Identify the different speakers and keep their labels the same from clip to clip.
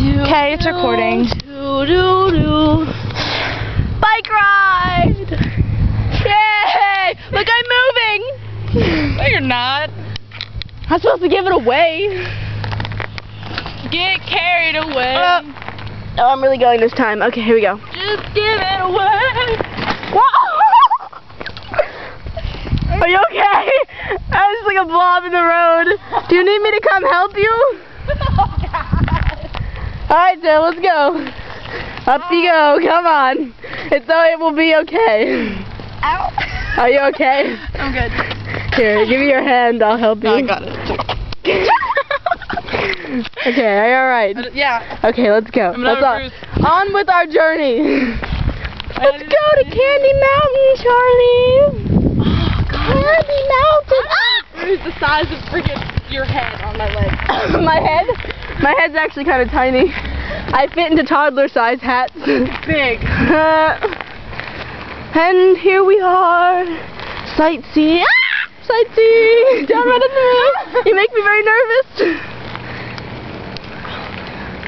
Speaker 1: Okay, it's recording. Bike ride! Yay! Look, I'm moving!
Speaker 2: No, you're not.
Speaker 1: I'm supposed to give it away.
Speaker 2: Get carried away.
Speaker 1: Oh, I'm really going this time. Okay, here we go.
Speaker 2: Just give it away.
Speaker 1: Are you okay? I was like a blob in the road. Do you need me to come help you? Alright, Sarah, let's go. Up you go. Come on. It will be okay.
Speaker 2: Ow.
Speaker 1: Are you okay?
Speaker 2: I'm good.
Speaker 1: Here, give me your hand. I'll help you.
Speaker 2: No, I got it.
Speaker 1: Okay, are you alright?
Speaker 2: Yeah.
Speaker 1: Okay, let's go. Let's on with our journey. Let's go to Candy Mountain, Charlie.
Speaker 2: Oh, God.
Speaker 1: Candy Mountain.
Speaker 2: Bruise the size of freaking your head on my leg.
Speaker 1: My head? My head's actually kind of tiny. I fit into toddler-size hats.
Speaker 2: Big.
Speaker 1: And here we are. Sightseeing. Sightseeing. Don't run into me. You make me very nervous.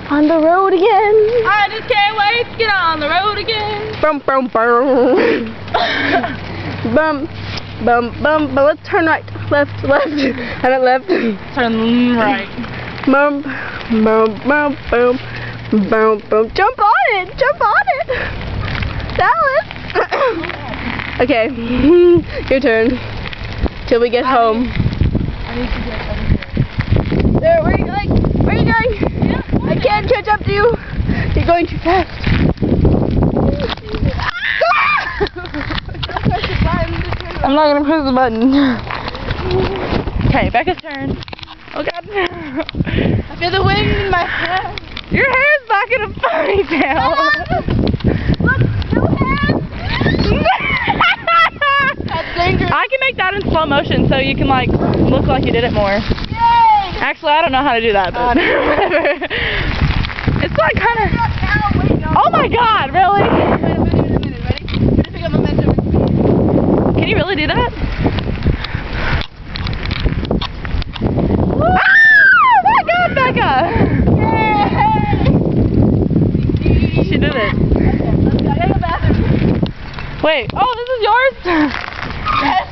Speaker 1: On the road again.
Speaker 2: I just can't wait to get on the road again.
Speaker 1: Bum, bum, bum. Bum, bum, bum. But let's turn right. Left. I meant left.
Speaker 2: Turn right.
Speaker 1: Bum, bum, bum, bum. Boom, boom. Jump on it! Jump on it! Dallas! Okay, your turn. Till we get home.
Speaker 2: I need to get over here.
Speaker 1: There, where are you going? Where are you going?
Speaker 2: Yeah,
Speaker 1: I can't catch up to you. You're going too fast.
Speaker 2: I'm not gonna press the button. Okay, Becca's turn. Oh God.
Speaker 1: I feel the wind in my hair.
Speaker 2: Your hair's back in a ponytail.
Speaker 1: Look, no hair. That's dangerous.
Speaker 2: I can make that in slow motion so you can like look like you did it more.
Speaker 1: Yay!
Speaker 2: Actually, I don't know how to do that, but whatever. It's like kind of. Oh my God! Really?
Speaker 1: Wait a minute. Ready? Try to pick up momentum.
Speaker 2: Can you really do that? Ah! My God, Becca! She did it.
Speaker 1: Okay, let's go. I gotta go to the bathroom.
Speaker 2: Wait. Oh, this is yours?
Speaker 1: Yes.